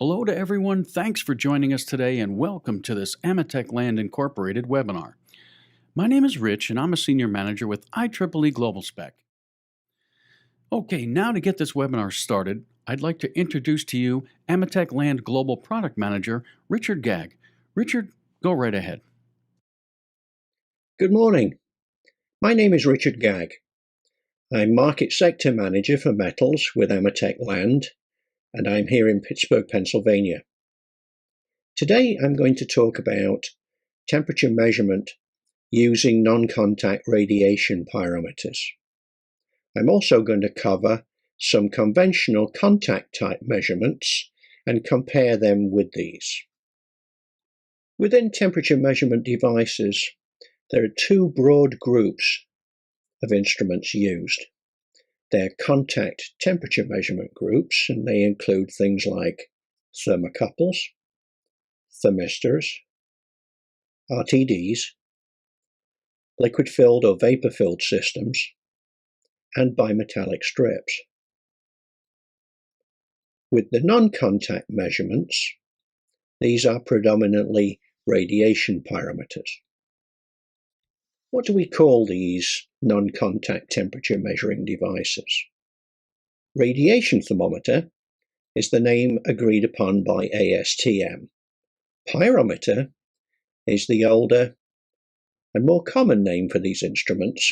Hello to everyone. Thanks for joining us today and welcome to this Amatech Land Incorporated webinar. My name is Rich and I'm a Senior Manager with IEEE Global Spec. Okay, now to get this webinar started, I'd like to introduce to you Amatech Land Global Product Manager, Richard Gagg. Richard, go right ahead. Good morning. My name is Richard Gagg. I'm Market Sector Manager for Metals with Amatech Land, and I'm here in Pittsburgh, Pennsylvania. Today I'm going to talk about temperature measurement using non-contact radiation pyrometers. I'm also going to cover some conventional contact type measurements and compare them with these. Within temperature measurement devices, there are two broad groups of instruments used. They're contact temperature measurement groups, and they include things like thermocouples, thermistors, RTDs, liquid-filled or vapor-filled systems, and bimetallic strips. With the non-contact measurements, these are predominantly radiation pyrometers. What do we call these non-contact temperature measuring devices? Radiation thermometer is the name agreed upon by ASTM. Pyrometer is the older and more common name for these instruments.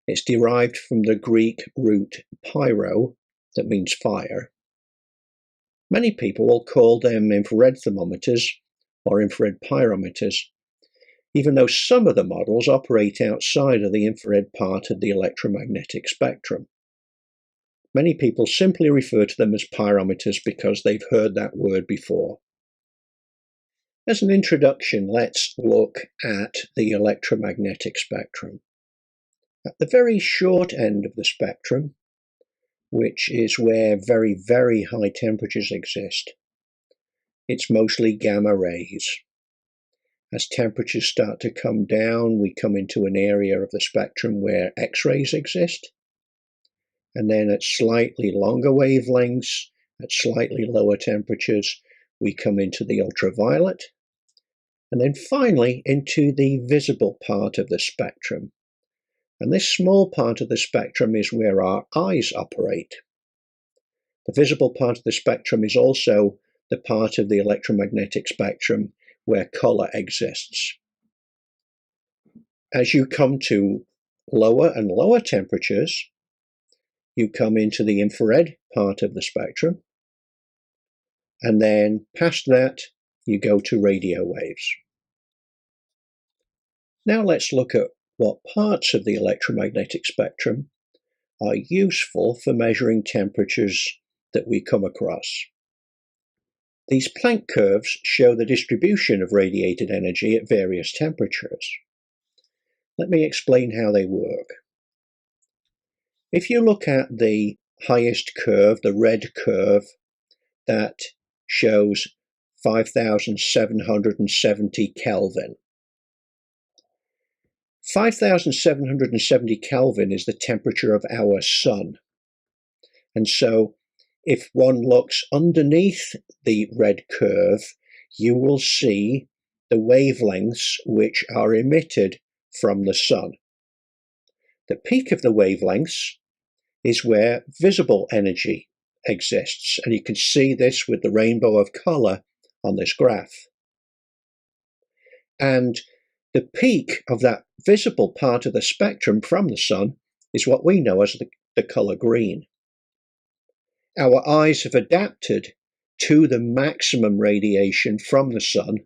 It's derived from the Greek root pyro, that means fire. Many people will call them infrared thermometers or infrared pyrometers, even though some of the models operate outside of the infrared part of the electromagnetic spectrum. Many people simply refer to them as pyrometers because they've heard that word before. As an introduction, let's look at the electromagnetic spectrum. At the very short end of the spectrum, which is where very, very high temperatures exist, it's mostly gamma rays. As temperatures start to come down, we come into an area of the spectrum where X-rays exist. And then at slightly longer wavelengths, at slightly lower temperatures, we come into the ultraviolet. And then finally into the visible part of the spectrum. And this small part of the spectrum is where our eyes operate. The visible part of the spectrum is also the part of the electromagnetic spectrum where color exists. As you come to lower and lower temperatures, you come into the infrared part of the spectrum, and then past that, you go to radio waves. Now let's look at what parts of the electromagnetic spectrum are useful for measuring temperatures that we come across. These Planck curves show the distribution of radiated energy at various temperatures. Let me explain how they work. If you look at the highest curve, the red curve, that shows 5,770 Kelvin. 5,770 Kelvin is the temperature of our sun. And so if one looks underneath the red curve, you will see the wavelengths which are emitted from the sun. The peak of the wavelengths is where visible energy exists, and you can see this with the rainbow of color on this graph. And the peak of that visible part of the spectrum from the sun is what we know as the color green. Our eyes have adapted to the maximum radiation from the sun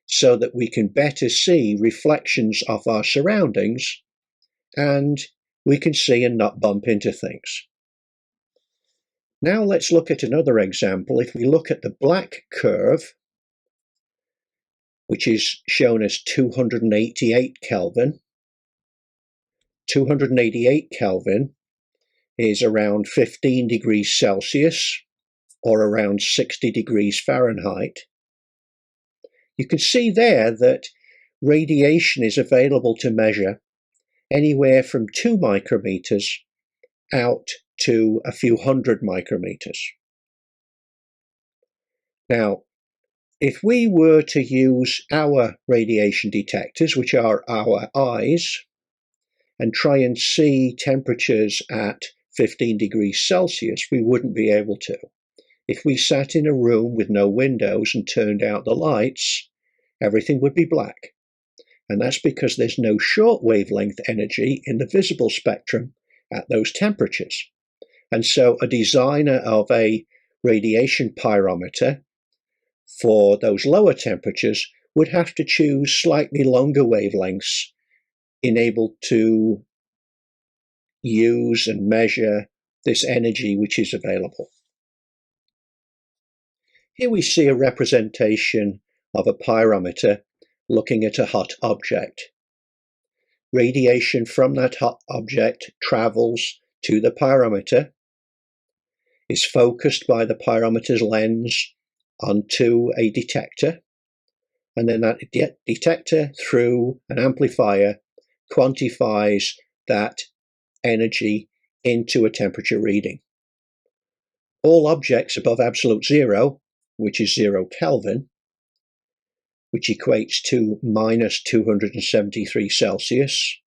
so that we can better see reflections of our surroundings, and we can see and not bump into things. Now let's look at another example. If we look at the black curve, which is shown as 288 Kelvin, 288 Kelvin is around 15 degrees Celsius or around 60 degrees Fahrenheit. You can see there that radiation is available to measure anywhere from 2 micrometers out to a few hundred micrometers. Now, if we were to use our radiation detectors, which are our eyes, and try and see temperatures at 15 degrees Celsius, we wouldn't be able to. If we sat in a room with no windows and turned out the lights, everything would be black. And that's because there's no short wavelength energy in the visible spectrum at those temperatures. And so a designer of a radiation pyrometer for those lower temperatures would have to choose slightly longer wavelengths enabled to use and measure this energy which is available. Here we see a representation of a pyrometer looking at a hot object. Radiation from that hot object travels to the pyrometer, is focused by the pyrometer's lens onto a detector, and then that detector, through an amplifier, quantifies that energy into a temperature reading. All objects above absolute zero, which is 0 Kelvin, which equates to minus 273 Celsius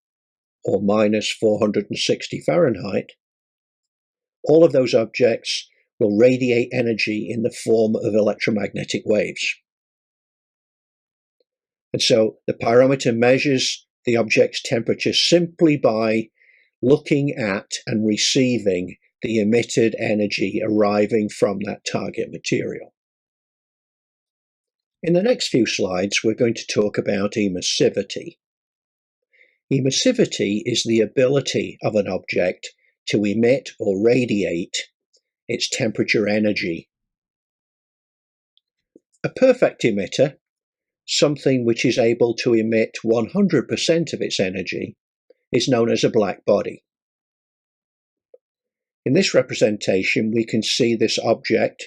or minus 460 Fahrenheit, all of those objects will radiate energy in the form of electromagnetic waves. And so the pyrometer measures the object's temperature simply by looking at and receiving the emitted energy arriving from that target material. In the next few slides, we're going to talk about emissivity. Emissivity is the ability of an object to emit or radiate its temperature energy. A perfect emitter, something which is able to emit 100% of its energy, is known as a black body. In this representation, we can see this object.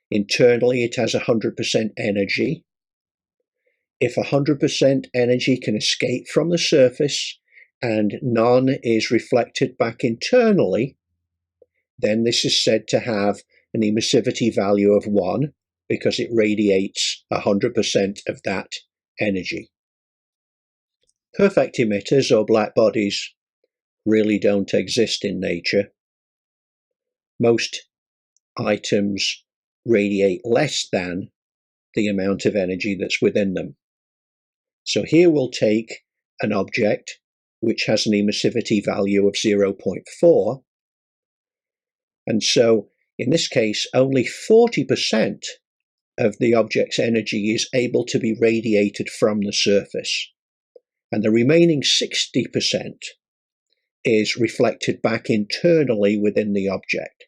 Internally, it has 100% energy. If 100% energy can escape from the surface and none is reflected back internally, then this is said to have an emissivity value of 1 because it radiates 100% of that energy. Perfect emitters, or black bodies, really don't exist in nature. Most items radiate less than the amount of energy that's within them. So here we'll take an object which has an emissivity value of 0.4, and so in this case only 40% of the object's energy is able to be radiated from the surface, and the remaining 60% is reflected back internally within the object.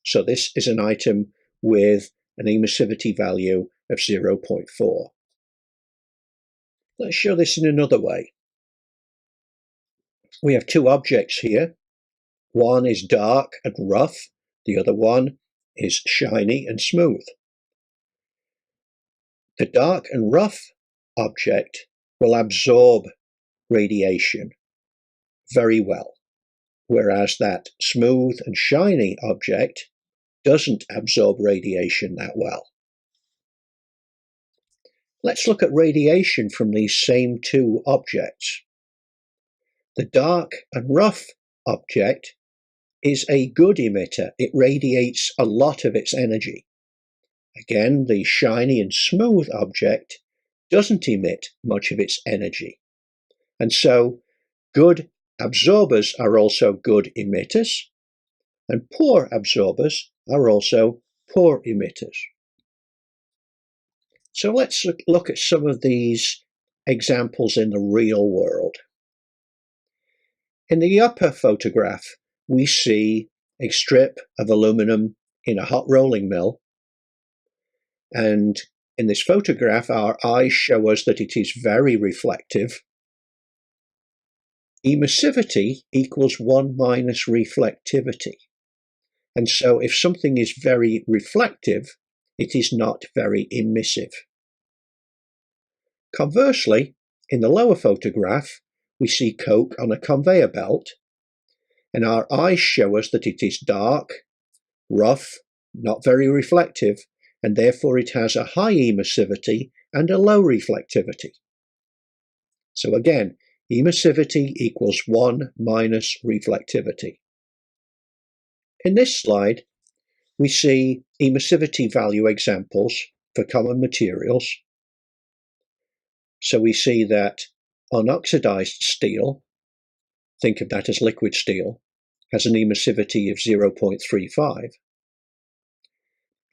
So this is an item with an emissivity value of 0.4. Let's show this in another way. We have two objects here. One is dark and rough, the other one is shiny and smooth. The dark and rough object will absorb radiation very well, whereas that smooth and shiny object doesn't absorb radiation that well. Let's look at radiation from these same two objects. The dark and rough object is a good emitter. It radiates a lot of its energy. Again, the shiny and smooth object doesn't emit much of its energy. And so good absorbers are also good emitters, and poor absorbers are also poor emitters. So let's look at some of these examples in the real world. In the upper photograph, we see a strip of aluminum in a hot rolling mill. And in this photograph, our eyes show us that it is very reflective. Emissivity equals 1 minus reflectivity. And so if something is very reflective, it is not very emissive. Conversely, in the lower photograph, we see coke on a conveyor belt, and our eyes show us that it is dark, rough, not very reflective, and therefore it has a high emissivity and a low reflectivity. So again, emissivity equals 1 minus reflectivity. In this slide, we see emissivity value examples for common materials. So we see that unoxidized steel, think of that as liquid steel, has an emissivity of 0.35.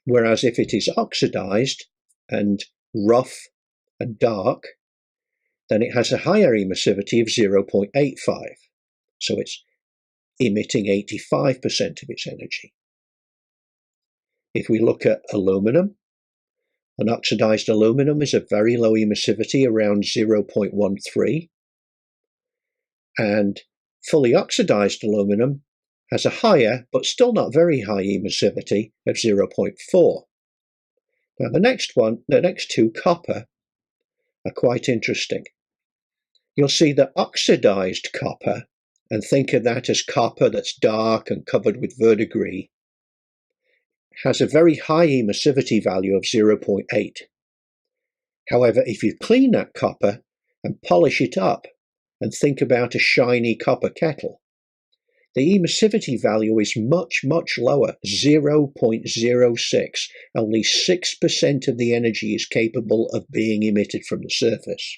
Whereas if it is oxidized and rough and dark, then it has a higher emissivity of 0.85. So it's emitting 85% of its energy. If we look at aluminum, unoxidized aluminum is a very low emissivity, around 0.13. And fully oxidized aluminum has a higher, but still not very high emissivity of 0.4. Now the next two, copper, are quite interesting. You'll see that oxidized copper, and think of that as copper that's dark and covered with verdigris, has a very high emissivity value of 0.8. However, if you clean that copper and polish it up and think about a shiny copper kettle, the emissivity value is much, much lower, 0.06. Only 6% of the energy is capable of being emitted from the surface.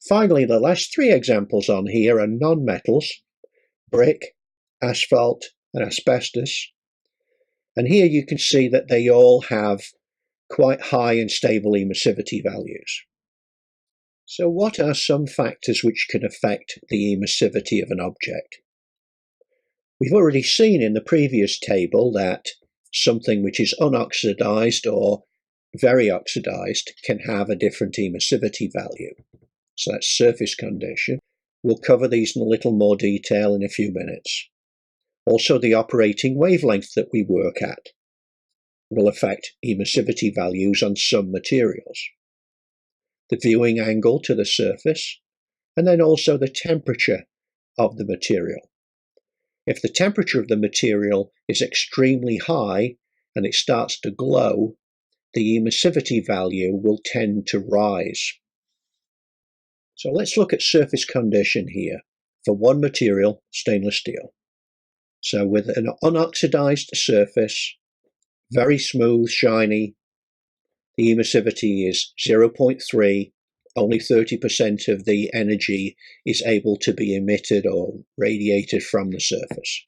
Finally, the last three examples on here are non-metals, brick, asphalt, and asbestos. And here you can see that they all have quite high and stable emissivity values. So what are some factors which can affect the emissivity of an object? We've already seen in the previous table that something which is unoxidized or very oxidized can have a different emissivity value. So that's surface condition. We'll cover these in a little more detail in a few minutes. Also, the operating wavelength that we work at will affect emissivity values on some materials. The viewing angle to the surface, and then also the temperature of the material. If the temperature of the material is extremely high and it starts to glow, the emissivity value will tend to rise. So let's look at surface condition here for one material, stainless steel. So with an unoxidized surface, very smooth, shiny, the emissivity is 0.3, only 30% of the energy is able to be emitted or radiated from the surface.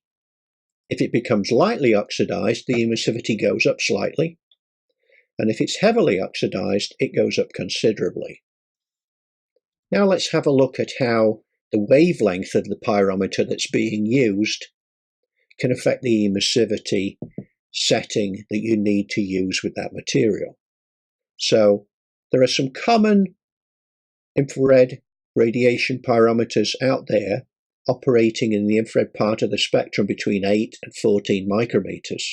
If it becomes lightly oxidized, the emissivity goes up slightly, and if it's heavily oxidized, it goes up considerably. Now let's have a look at how the wavelength of the pyrometer that's being used can affect the emissivity setting that you need to use with that material. So there are some common infrared radiation pyrometers out there operating in the infrared part of the spectrum between 8 and 14 micrometers.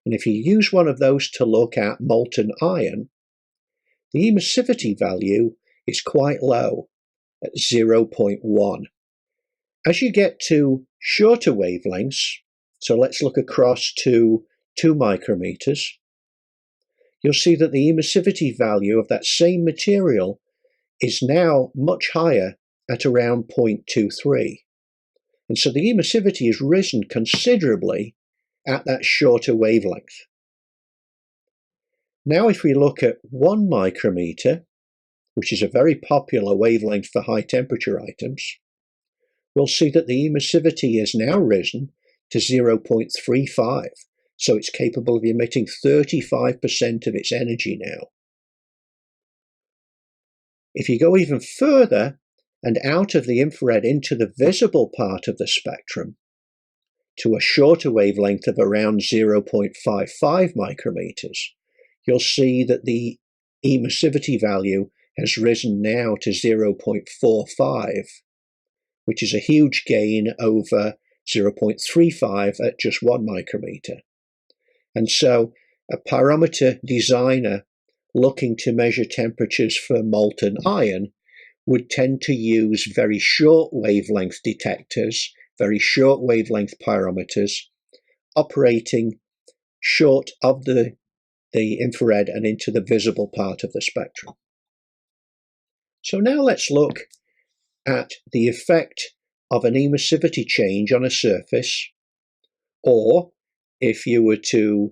And if you use one of those to look at molten iron, the emissivity value is quite low at 0.1. As you get to shorter wavelengths, so let's look across to 2 micrometers, you'll see that the emissivity value of that same material is now much higher at around 0.23. And so the emissivity has risen considerably at that shorter wavelength. Now if we look at 1 micrometer, which is a very popular wavelength for high temperature items, we'll see that the emissivity has now risen to 0.35. So it's capable of emitting 35% of its energy now. If you go even further and out of the infrared into the visible part of the spectrum, to a shorter wavelength of around 0.55 micrometers, you'll see that the emissivity value has risen now to 0.45, which is a huge gain over 0.35 at just 1 micrometer. And so a pyrometer designer looking to measure temperatures for molten iron would tend to use very short wavelength detectors, very short wavelength pyrometers, operating short of the infrared and into the visible part of the spectrum. So now let's look at the effect of an emissivity change on a surface, or if you were to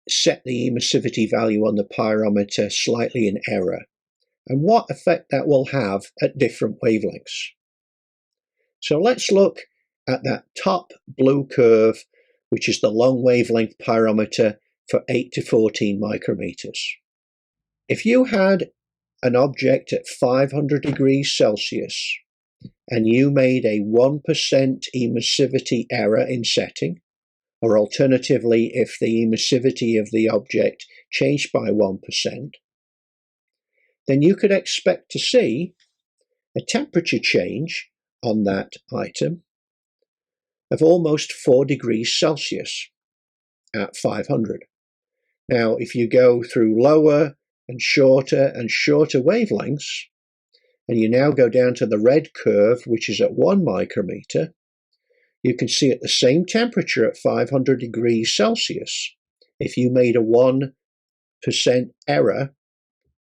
set the emissivity value on the pyrometer slightly in error, and what effect that will have at different wavelengths. So let's look at that top blue curve, which is the long wavelength pyrometer for 8 to 14 micrometers. If you had an object at 500 degrees Celsius and you made a 1% emissivity error in setting, or alternatively if the emissivity of the object changed by 1%, then you could expect to see a temperature change on that item of almost 4 degrees Celsius at 500. Now, if you go through lower and shorter wavelengths, and you now go down to the red curve, which is at 1 micrometer, you can see at the same temperature at 500 degrees Celsius, if you made a 1% error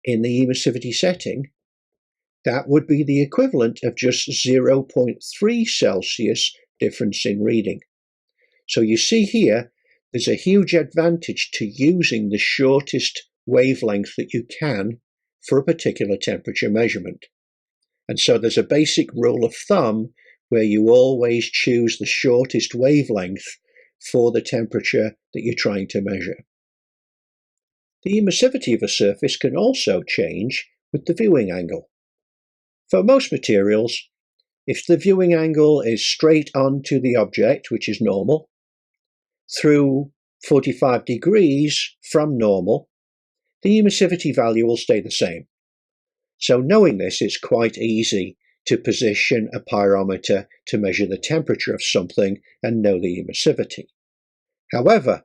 in the emissivity setting, that would be the equivalent of just 0.3 Celsius difference in reading. So you see here, there's a huge advantage to using the shortest wavelength that you can for a particular temperature measurement. And so there's a basic rule of thumb where you always choose the shortest wavelength for the temperature that you're trying to measure. The emissivity of a surface can also change with the viewing angle. For most materials, if the viewing angle is straight onto the object, which is normal, through 45 degrees from normal, the emissivity value will stay the same. So knowing this, it's quite easy to position a pyrometer to measure the temperature of something and know the emissivity. However,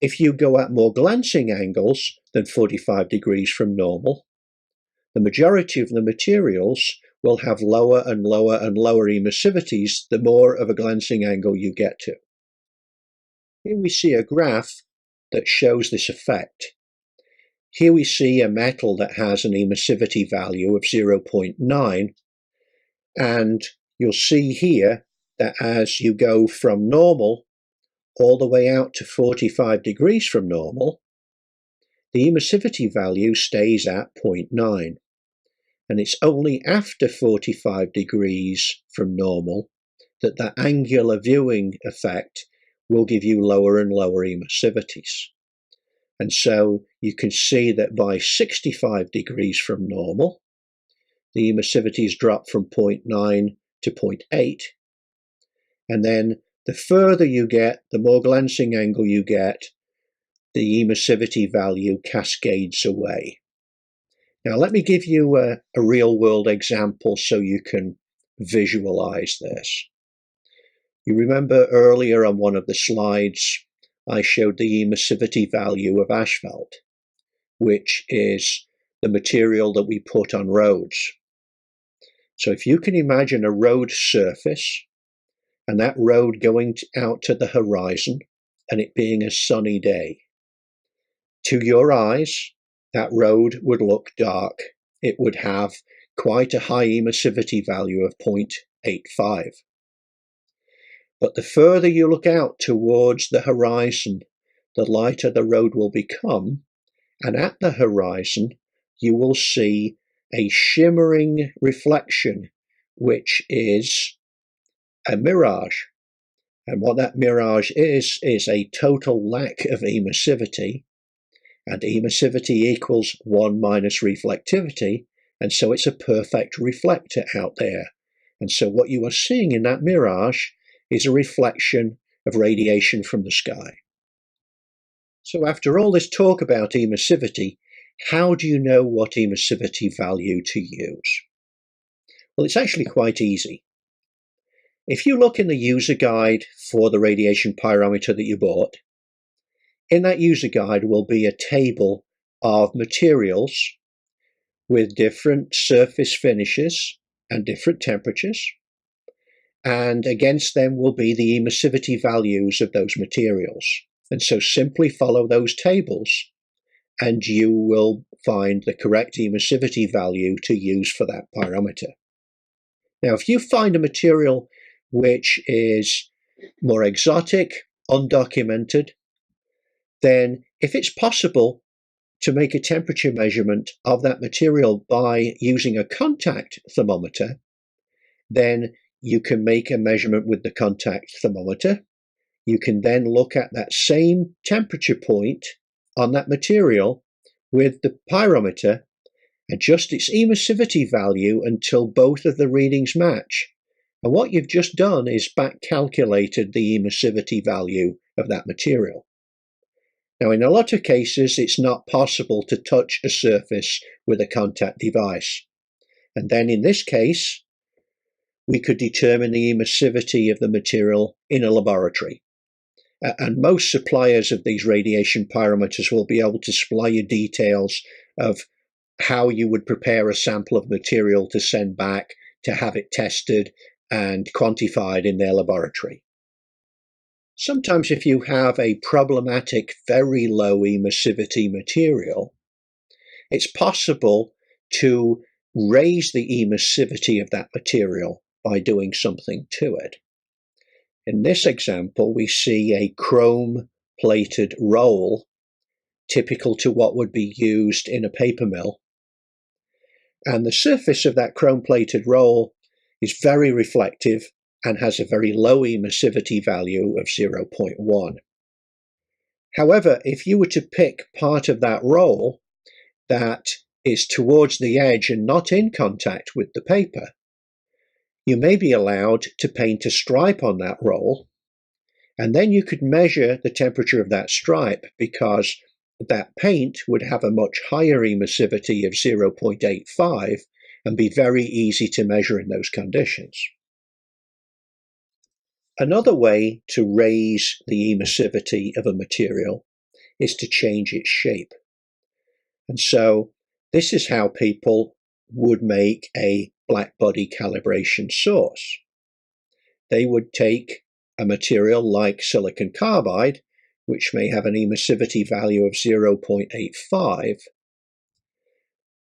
if you go at more glancing angles than 45 degrees from normal, the majority of the materials will have lower and lower and lower emissivities the more of a glancing angle you get to. Here we see a graph that shows this effect. Here we see a metal that has an emissivity value of 0.9, and you'll see here that as you go from normal all the way out to 45 degrees from normal, the emissivity value stays at 0.9. And it's only after 45 degrees from normal that the angular viewing effect will give you lower and lower emissivities. And so you can see that by 65 degrees from normal, the emissivities drop from 0.9 to 0.8. And then the further you get, the more glancing angle you get, the emissivity value cascades away. Now let me give you a real-world example so you can visualize this. You remember earlier on one of the slides I showed the emissivity value of asphalt, which is the material that we put on roads. So if you can imagine a road surface and that road going out to the horizon and it being a sunny day, to your eyes, that road would look dark. It would have quite a high emissivity value of 0.85. But the further you look out towards the horizon, the lighter the road will become, and at the horizon you will see a shimmering reflection, which is a mirage. And what that mirage is a total lack of emissivity, and emissivity equals 1 minus reflectivity, and so it's a perfect reflector out there. And so what you are seeing in that mirage is a reflection of radiation from the sky. So after all this talk about emissivity, how do you know what emissivity value to use? Well, it's actually quite easy. If you look in the user guide for the radiation pyrometer that you bought, in that user guide will be a table of materials with different surface finishes and different temperatures, and against them will be the emissivity values of those materials. And so simply follow those tables and you will find the correct emissivity value to use for that pyrometer. Now, if you find a material which is more exotic, undocumented, then if it's possible to make a temperature measurement of that material by using a contact thermometer, then you can make a measurement with the contact thermometer. You can then look at that same temperature point on that material with the pyrometer, adjust its emissivity value until both of the readings match. And what you've just done is back calculated the emissivity value of that material. Now, in a lot of cases, it's not possible to touch a surface with a contact device. And then in this case, we could determine the emissivity of the material in a laboratory. And most suppliers of these radiation pyrometers will be able to supply you details of how you would prepare a sample of material to send back to have it tested and quantified in their laboratory. Sometimes if you have a problematic, very low emissivity material, it's possible to raise the emissivity of that material by doing something to it. In this example, we see a chrome-plated roll, typical to what would be used in a paper mill. And the surface of that chrome-plated roll is very reflective and has a very low emissivity value of 0.1. However, if you were to pick part of that roll that is towards the edge and not in contact with the paper, you may be allowed to paint a stripe on that roll, and then you could measure the temperature of that stripe because that paint would have a much higher emissivity of 0.85 and be very easy to measure in those conditions. Another way to raise the emissivity of a material is to change its shape. And so this is how people would make a blackbody calibration source. They would take a material like silicon carbide, which may have an emissivity value of 0.85,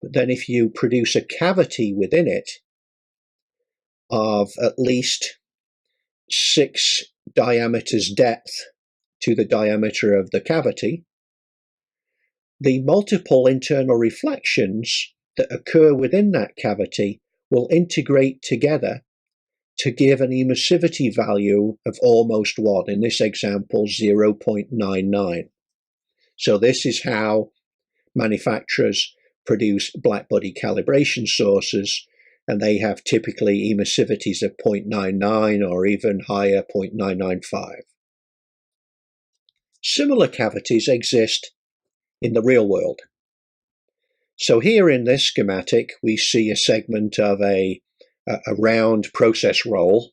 but then if you produce a cavity within it of at least 6 diameters depth to the diameter of the cavity, the multiple internal reflections that occur within that cavity will integrate together to give an emissivity value of almost 1, in this example 0.99. So this is how manufacturers produce blackbody calibration sources, and they have typically emissivities of 0.99 or even higher, 0.995. Similar cavities exist in the real world. So here in this schematic, we see a segment of a round process roll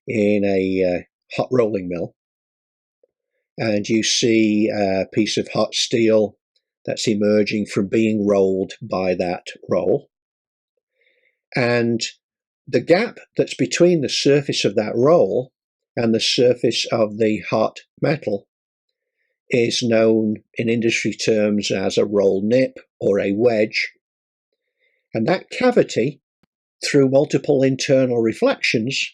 in a hot rolling mill. And you see a piece of hot steel that's emerging from being rolled by that roll. And the gap that's between the surface of that roll and the surface of the hot metal is known in industry terms as a roll nip or a wedge. And that cavity, through multiple internal reflections,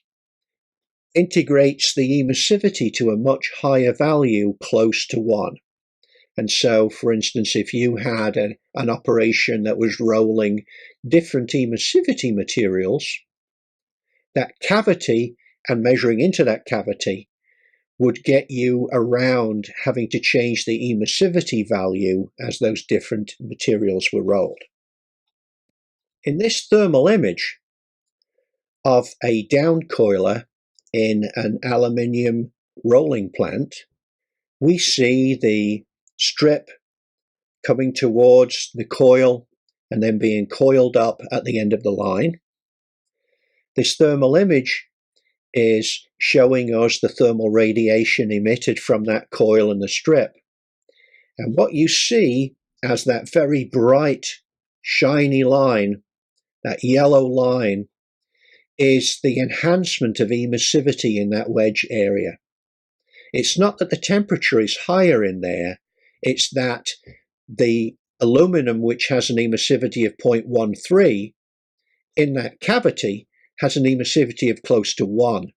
integrates the emissivity to a much higher value, close to 1. And so, for instance, if you had an operation that was rolling different emissivity materials, that cavity and measuring into that cavity would get you around having to change the emissivity value as those different materials were rolled. In this thermal image of a down coiler in an aluminium rolling plant, we see the strip coming towards the coil and then being coiled up at the end of the line. This thermal image is showing us the thermal radiation emitted from that coil and the strip. And what you see as that very bright, shiny line, that yellow line, is the enhancement of emissivity in that wedge area. It's not that the temperature is higher in there, it's that the aluminum, which has an emissivity of 0.13, in that cavity has an emissivity of close to 1.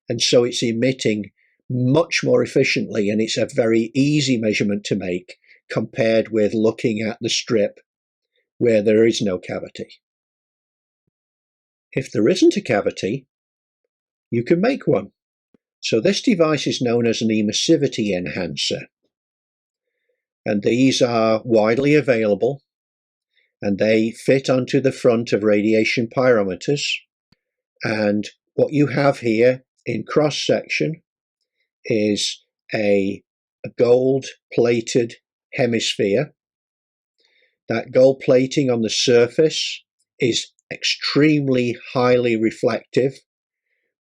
And so it's emitting much more efficiently, and it's a very easy measurement to make compared with looking at the strip where there is no cavity. If there isn't a cavity, you can make one. So this device is known as an emissivity enhancer. And these are widely available, and they fit onto the front of radiation pyrometers. And what you have here in cross section is a gold plated hemisphere. That gold plating on the surface is extremely highly reflective,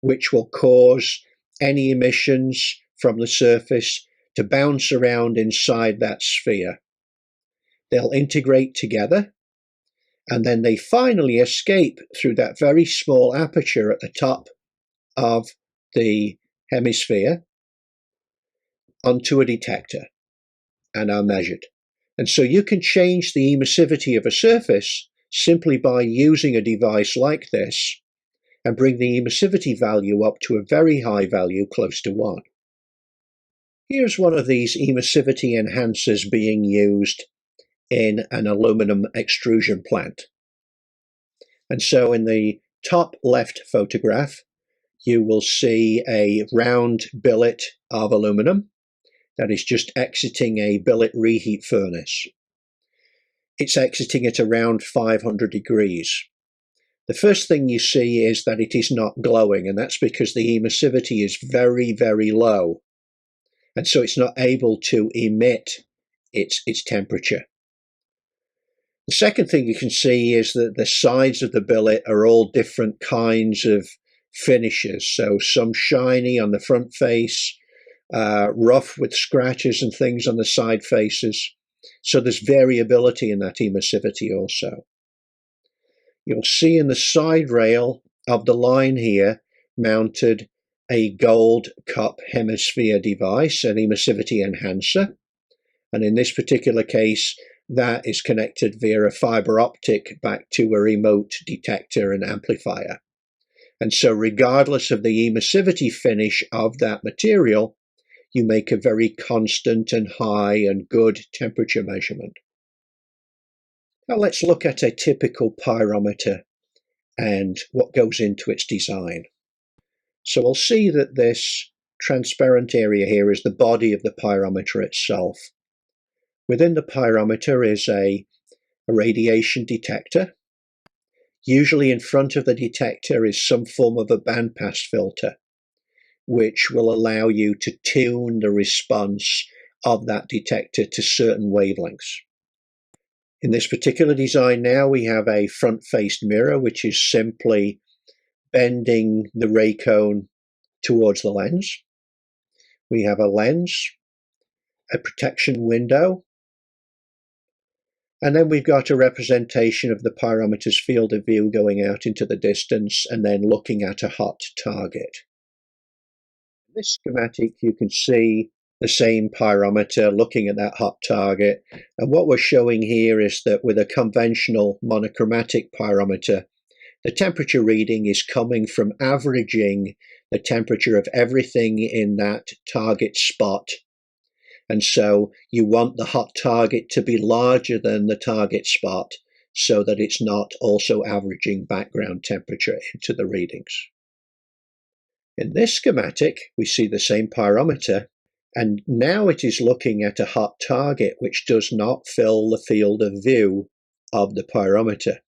which will cause any emissions from the surface to bounce around inside that sphere. They'll integrate together, and then they finally escape through that very small aperture at the top of the hemisphere onto a detector and are measured. And so you can change the emissivity of a surface simply by using a device like this and bring the emissivity value up to a very high value, close to 1. Here's one of these emissivity enhancers being used in an aluminum extrusion plant. And so in the top left photograph, you will see a round billet of aluminum that is just exiting a billet reheat furnace. It's exiting at around 500 degrees. The first thing you see is that it is not glowing, and that's because the emissivity is very, very low. And so it's not able to emit its temperature. The second thing you can see is that the sides of the billet are all different kinds of finishes. So some shiny on the front face, rough with scratches and things on the side faces. So there's variability in that emissivity also. You'll see in the side rail of the line here mounted a gold cup hemisphere device, an emissivity enhancer. And in this particular case, that is connected via a fiber optic back to a remote detector and amplifier. And so regardless of the emissivity finish of that material, you make a very constant and high and good temperature measurement. Now let's look at a typical pyrometer and what goes into its design. So we'll see that this transparent area here is the body of the pyrometer itself. Within the pyrometer is a radiation detector. Usually in front of the detector is some form of a bandpass filter, which will allow you to tune the response of that detector to certain wavelengths. In this particular design now, we have a front-faced mirror, which is simply bending the ray cone towards the lens. We have a lens, a protection window, and then we've got a representation of the pyrometer's field of view going out into the distance and then looking at a hot target. In this schematic, you can see the same pyrometer looking at that hot target. And what we're showing here is that with a conventional monochromatic pyrometer, the temperature reading is coming from averaging the temperature of everything in that target spot. And so you want the hot target to be larger than the target spot so that it's not also averaging background temperature into the readings. In this schematic, we see the same pyrometer, and now it is looking at a hot target which does not fill the field of view of the pyrometer.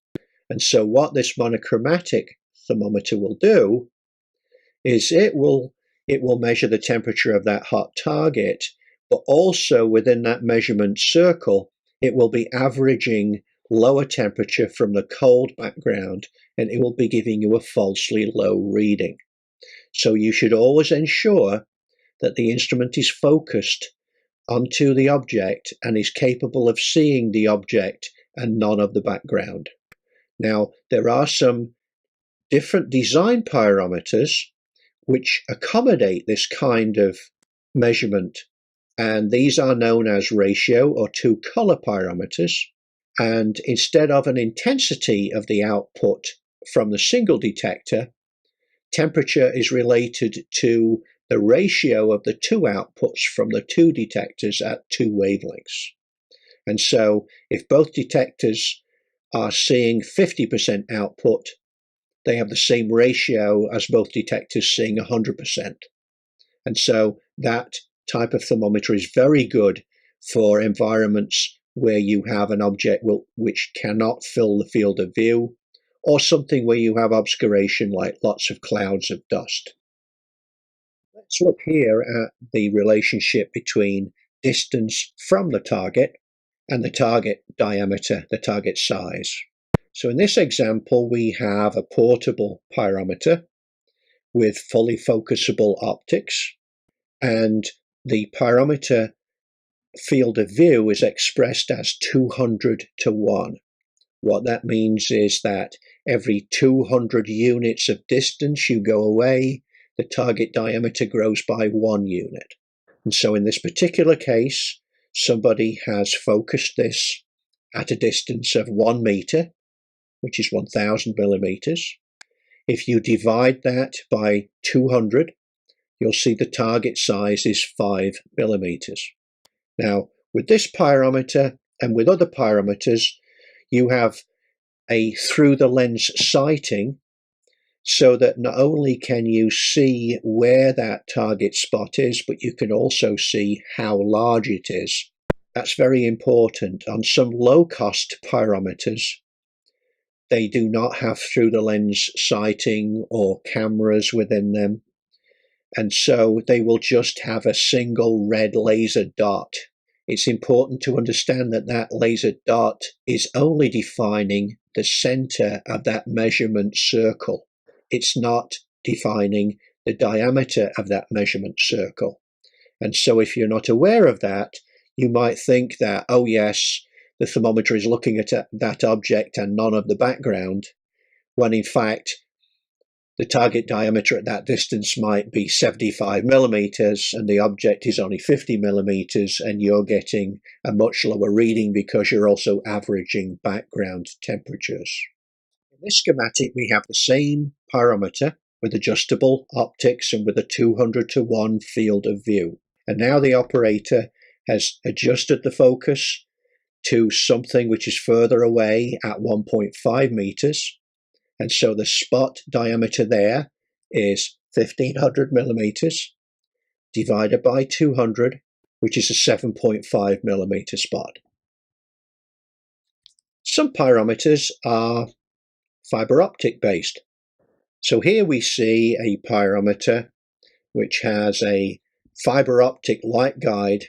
And so what this monochromatic thermometer will do is it will measure the temperature of that hot target, but also within that measurement circle, it will be averaging lower temperature from the cold background, and it will be giving you a falsely low reading. So you should always ensure that the instrument is focused onto the object and is capable of seeing the object and none of the background. Now, there are some different design pyrometers which accommodate this kind of measurement, and these are known as ratio or two color pyrometers. And instead of an intensity of the output from the single detector, temperature is related to the ratio of the two outputs from the two detectors at two wavelengths. And so if both detectors are seeing 50% output, they have the same ratio as both detectors seeing 100%. And so that type of thermometer is very good for environments where you have an object which cannot fill the field of view, or something where you have obscuration like lots of clouds of dust. Let's look here at the relationship between distance from the target and the target diameter, the target size. So in this example, we have a portable pyrometer with fully focusable optics, and the pyrometer field of view is expressed as 200 to 1. What that means is that every 200 units of distance you go away, the target diameter grows by 1 unit. And so in this particular case, somebody has focused this at a distance of 1 meter, which is 1000 millimeters. If you divide that by 200, you'll see the target size is 5 millimeters. Now, with this pyrometer and with other pyrometers, you have a through the lens sighting, so that not only can you see where that target spot is, but you can also see how large it is. That's very important. On some low-cost pyrometers, they do not have through the lens sighting or cameras within them, and so they will just have a single red laser dot. It's important to understand that that laser dot is only defining the center of that measurement circle. It's not defining the diameter of that measurement circle. And so if you're not aware of that, you might think that, oh yes, the thermometer is looking at that object and none of the background, when in fact the target diameter at that distance might be 75 millimeters and the object is only 50 millimeters, and you're getting a much lower reading because you're also averaging background temperatures. In this schematic, we have the same pyrometer with adjustable optics and with a 200 to 1 field of view. And now the operator has adjusted the focus to something which is further away at 1.5 meters. And so the spot diameter there is 1500 millimeters divided by 200, which is a 7.5 millimeter spot. Some pyrometers are fiber optic based. So here we see a pyrometer which has a fiber optic light guide,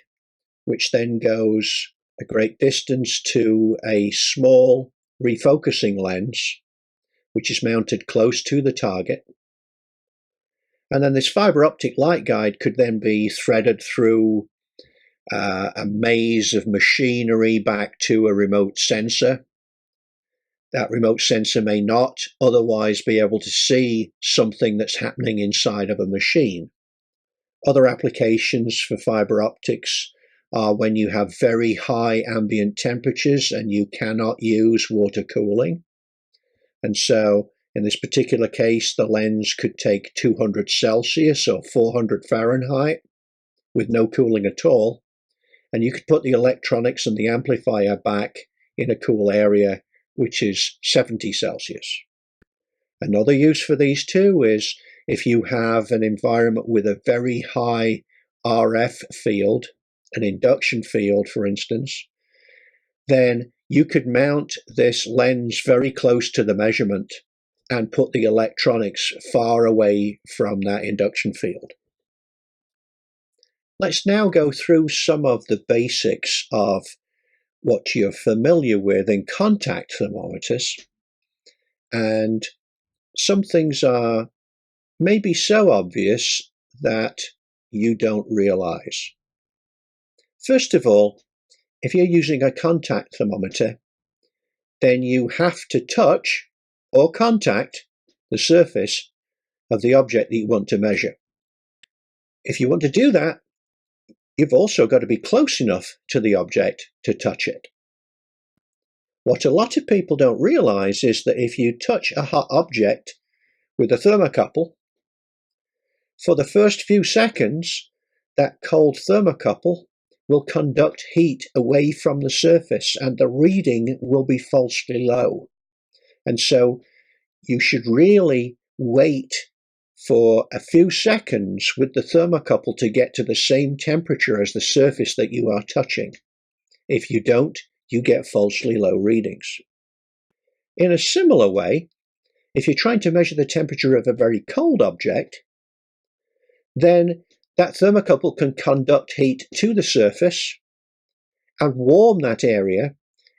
which then goes a great distance to a small refocusing lens, which is mounted close to the target. And then this fiber optic light guide could then be threaded through a maze of machinery back to a remote sensor. That remote sensor may not otherwise be able to see something that's happening inside of a machine. Other applications for fiber optics are when you have very high ambient temperatures and you cannot use water cooling. And so in this particular case, the lens could take 200 Celsius or 400 Fahrenheit with no cooling at all. And you could put the electronics and the amplifier back in a cool area, which is 70 Celsius. Another use for these two is if you have an environment with a very high RF field, an induction field, for instance, then you could mount this lens very close to the measurement and put the electronics far away from that induction field. Let's now go through some of the basics of what you're familiar with in contact thermometers. And some things are maybe so obvious that you don't realize. First of all, if you're using a contact thermometer, then you have to touch or contact the surface of the object that you want to measure. If you want to do that, you've also got to be close enough to the object to touch it. What a lot of people don't realize is that if you touch a hot object with a thermocouple, for the first few seconds, that cold thermocouple will conduct heat away from the surface and the reading will be falsely low. And so you should really wait for a few seconds with the thermocouple to get to the same temperature as the surface that you are touching. If you don't, you get falsely low readings. In a similar way, if you're trying to measure the temperature of a very cold object, then that thermocouple can conduct heat to the surface and warm that area,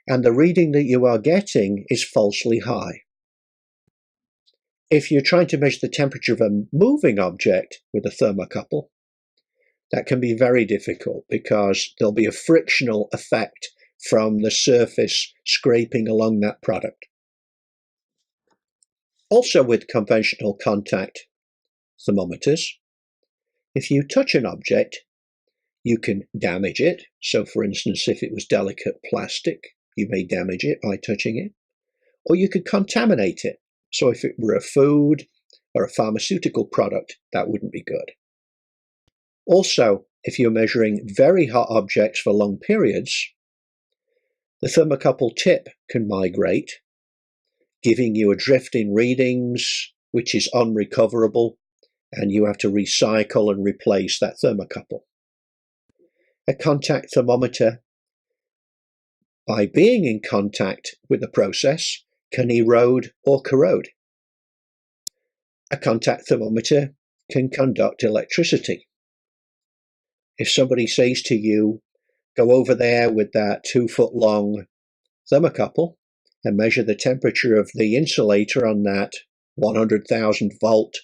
and the reading that you are getting is falsely high. If you're trying to measure the temperature of a moving object with a thermocouple, that can be very difficult because there'll be a frictional effect from the surface scraping along that product. Also with conventional contact thermometers, if you touch an object, you can damage it. So for instance, if it was delicate plastic, you may damage it by touching it, or you could contaminate it. So if it were a food or a pharmaceutical product, that wouldn't be good. Also, if you're measuring very hot objects for long periods, the thermocouple tip can migrate, giving you a drift in readings, which is unrecoverable, and you have to recycle and replace that thermocouple. A contact thermometer, by being in contact with the process, can erode or corrode. A contact thermometer can conduct electricity. If somebody says to you, go over there with that 2-foot-long thermocouple and measure the temperature of the insulator on that 100,000 volt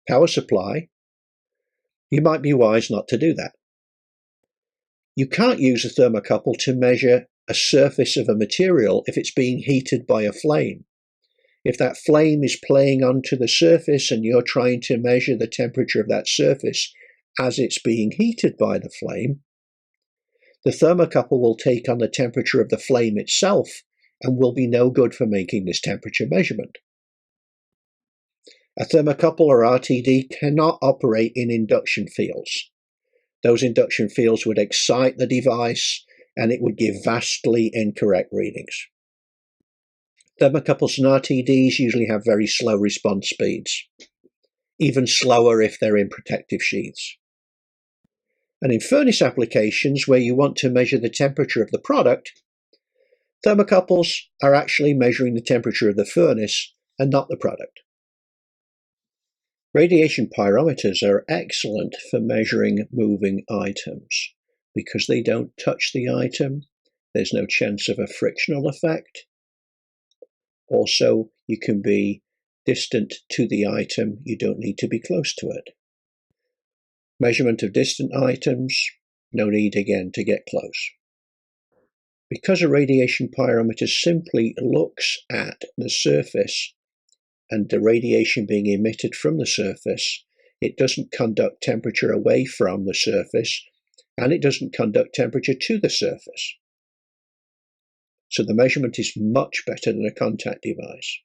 power supply, you might be wise not to do that. You can't use a thermocouple to measure a surface of a material if it's being heated by a flame. If that flame is playing onto the surface and you're trying to measure the temperature of that surface as it's being heated by the flame, the thermocouple will take on the temperature of the flame itself and will be no good for making this temperature measurement. A thermocouple or RTD cannot operate in induction fields. Those induction fields would excite the device and it would give vastly incorrect readings. Thermocouples and RTDs usually have very slow response speeds, even slower if they're in protective sheaths. And in furnace applications where you want to measure the temperature of the product, thermocouples are actually measuring the temperature of the furnace and not the product. Radiation pyrometers are excellent for measuring moving items because they don't touch the item. There's no chance of a frictional effect. Also, you can be distant to the item. You don't need to be close to it. Measurement of distant items, no need again to get close. Because a radiation pyrometer simply looks at the surface and the radiation being emitted from the surface, it doesn't conduct temperature away from the surface, and it doesn't conduct temperature to the surface. So the measurement is much better than a contact device.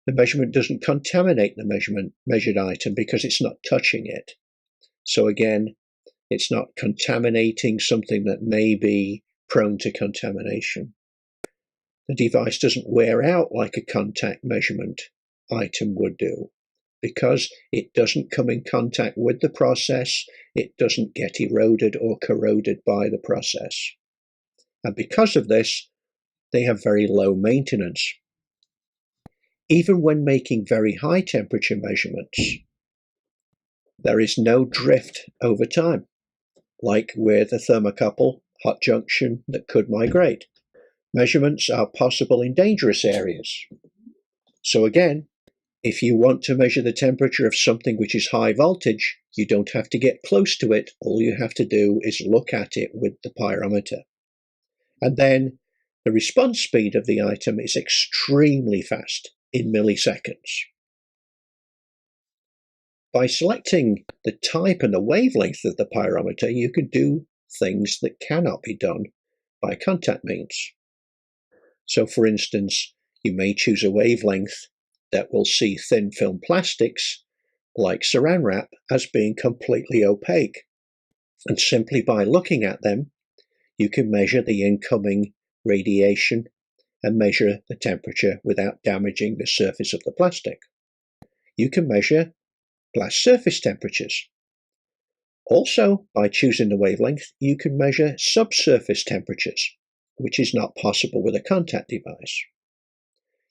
The measurement doesn't contaminate the measured item because it's not touching it. So again, it's not contaminating something that may be prone to contamination. The device doesn't wear out like a contact measurement item would do because it doesn't come in contact with the process, it doesn't get eroded or corroded by the process. And because of this, they have very low maintenance. Even when making very high temperature measurements, there is no drift over time, like with a thermocouple hot junction that could migrate. Measurements are possible in dangerous areas. So again, if you want to measure the temperature of something which is high voltage, you don't have to get close to it. All you have to do is look at it with the pyrometer. And then the response speed of the item is extremely fast, in milliseconds. By selecting the type and the wavelength of the pyrometer, you could do things that cannot be done by contact means. So for instance, you may choose a wavelength that will see thin film plastics like Saran wrap as being completely opaque. And simply by looking at them, you can measure the incoming radiation and measure the temperature without damaging the surface of the plastic. You can measure glass surface temperatures. Also, by choosing the wavelength, you can measure subsurface temperatures, which is not possible with a contact device.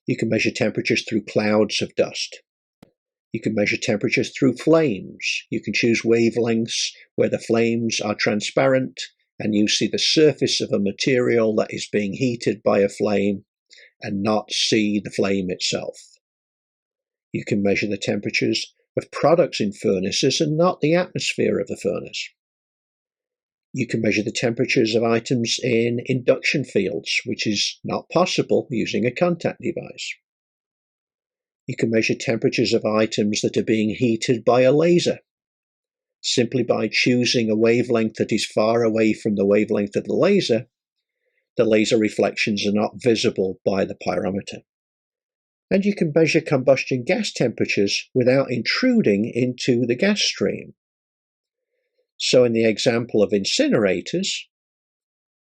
You can measure temperatures through clouds of dust. You can measure temperatures through flames. You can choose wavelengths where the flames are transparent and you see the surface of a material that is being heated by a flame and not see the flame itself. You can measure the temperatures of products in furnaces and not the atmosphere of the furnace. You can measure the temperatures of items in induction fields, which is not possible using a contact device. You can measure temperatures of items that are being heated by a laser. Simply by choosing a wavelength that is far away from the wavelength of the laser reflections are not visible by the pyrometer. And you can measure combustion gas temperatures without intruding into the gas stream. So in the example of incinerators,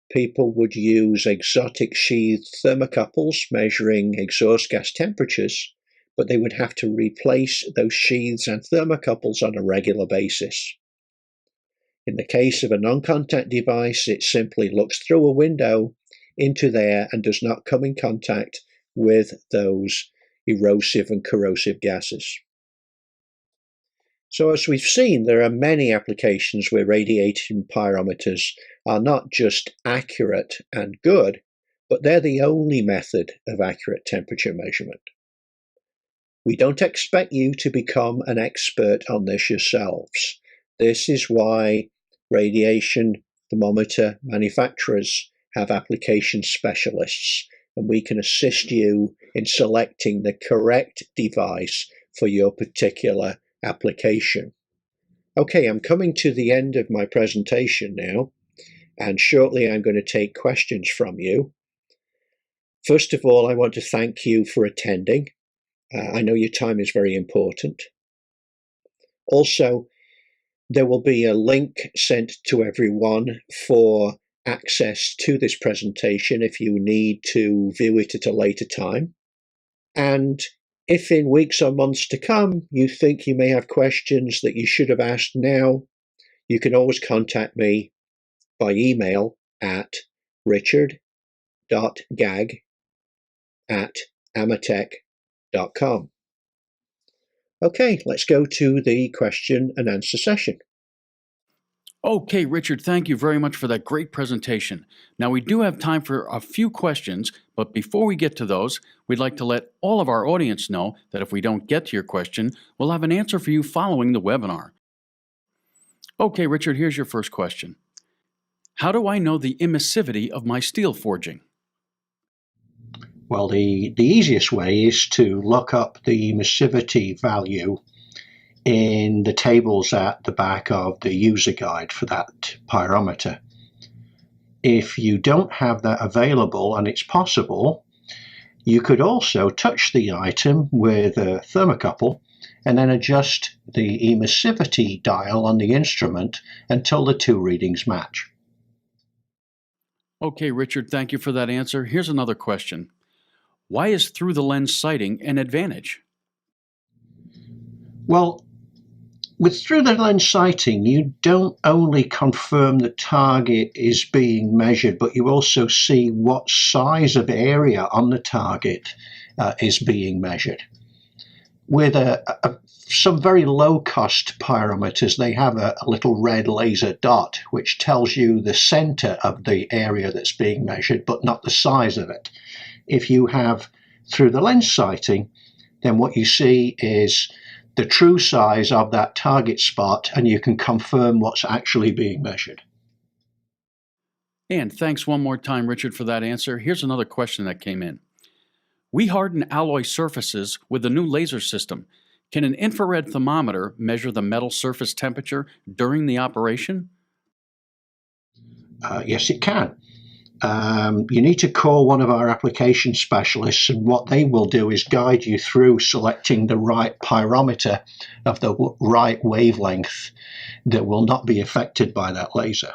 people would use exotic sheathed thermocouples measuring exhaust gas temperatures, but they would have to replace those sheaths and thermocouples on a regular basis. In the case of a non-contact device, it simply looks through a window into there and does not come in contact with those erosive and corrosive gases. So as we've seen, there are many applications where radiation pyrometers are not just accurate and good, but they're the only method of accurate temperature measurement. We don't expect you to become an expert on this yourselves. This is why radiation thermometer manufacturers have application specialists, and we can assist you in selecting the correct device for your particular application. Okay, I'm coming to the end of my presentation now, and shortly I'm going to take questions from you. First of all, I want to thank you for attending. I know your time is very important. Also, there will be a link sent to everyone for access to this presentation if you need to view it at a later time. And if in weeks or months to come you think you may have questions that you should have asked now, you can always contact me by email at richard.gag@amatec.com. Okay, let's go to the question and answer session. Okay, Richard, thank you very much for that great presentation. Now, we do have time for a few questions, but before we get to those, we'd like to let all of our audience know that if we don't get to your question, we'll have an answer for you following the webinar. Okay, Richard, here's your first question. How do I know the emissivity of my steel forging? Well, the easiest way is to look up the emissivity value in the tables at the back of the user guide for that pyrometer. If you don't have that available, and it's possible, you could also touch the item with a thermocouple and then adjust the emissivity dial on the instrument until the two readings match. Okay, Richard, thank you for that answer. Here's another question. Why is through-the-lens sighting an advantage? Well, with through-the-lens sighting, you don't only confirm the target is being measured, but you also see what size of area on the target is being measured. With some very low-cost pyrometers, they have a little red laser dot, which tells you the center of the area that's being measured, but not the size of it. If you have through-the-lens sighting, then what you see is the true size of that target spot, and you can confirm what's actually being measured. And thanks one more time, Richard, for that answer. Here's another question that came in. We harden alloy surfaces with the new laser system. Can an infrared thermometer measure the metal surface temperature during the operation? Yes, it can. You need to call one of our application specialists, and what they will do is guide you through selecting the right pyrometer of the right wavelength that will not be affected by that laser.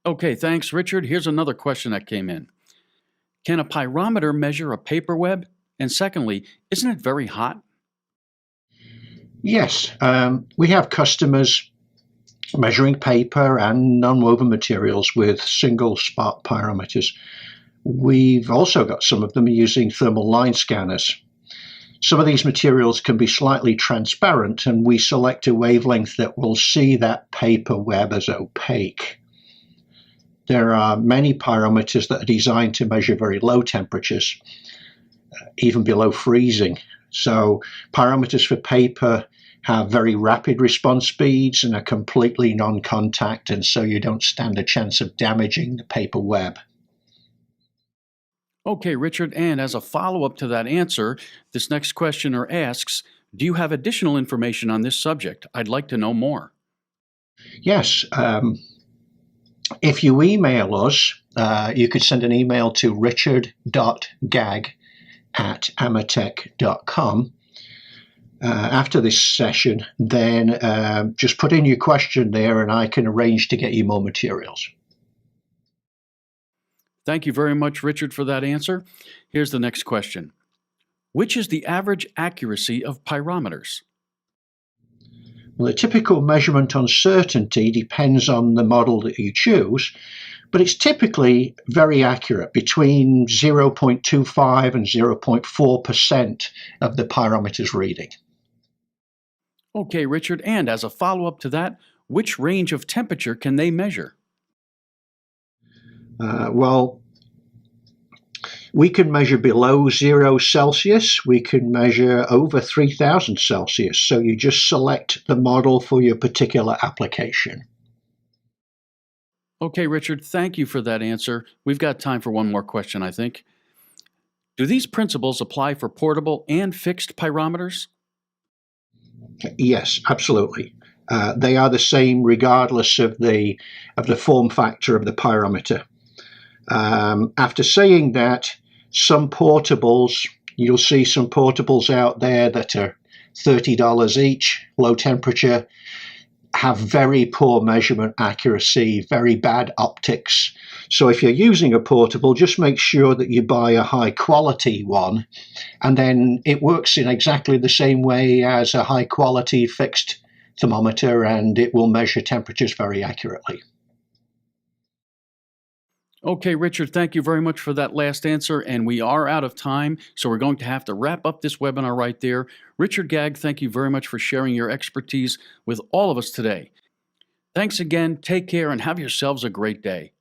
Okay, thanks, Richard. Here's another question that came in. Can a pyrometer measure a paper web? And secondly, isn't it very hot? Yes, we have customers measuring paper and nonwoven materials with single spot pyrometers. We've also got some of them using thermal line scanners. Some of these materials can be slightly transparent, and we select a wavelength that will see that paper web as opaque. There are many pyrometers that are designed to measure very low temperatures, even below freezing. So pyrometers for paper have very rapid response speeds and are completely non-contact, and so you don't stand a chance of damaging the paper web. Okay, Richard, and as a follow-up to that answer, this next questioner asks, do you have additional information on this subject? I'd like to know more. Yes. If you email us, you could send an email to richard.gag@amatec.com. After this session, then just put in your question there and I can arrange to get you more materials. Thank you very much, Richard, for that answer. Here's the next question. Which is the average accuracy of pyrometers? Well, the typical measurement uncertainty depends on the model that you choose, but it's typically very accurate, between 0.25 and 0.4% of the pyrometer's reading. Okay, Richard, and as a follow-up to that, which range of temperature can they measure? Well, we can measure below 0 Celsius. We can measure over 3000 Celsius. So you just select the model for your particular application. Okay, Richard, thank you for that answer. We've got time for one more question, I think. Do these principles apply for portable and fixed pyrometers? Yes, absolutely. They are the same regardless of the form factor of the pyrometer. After saying that, some portables, you'll see some portables out there that are $30 each, low temperature, have very poor measurement accuracy, very bad optics. So if you're using a portable, just make sure that you buy a high quality one, and then it works in exactly the same way as a high quality fixed thermometer, and it will measure temperatures very accurately. Okay, Richard, thank you very much for that last answer, and we are out of time, so we're going to have to wrap up this webinar right there. Richard Gag, thank you very much for sharing your expertise with all of us today. Thanks again, take care, and have yourselves a great day.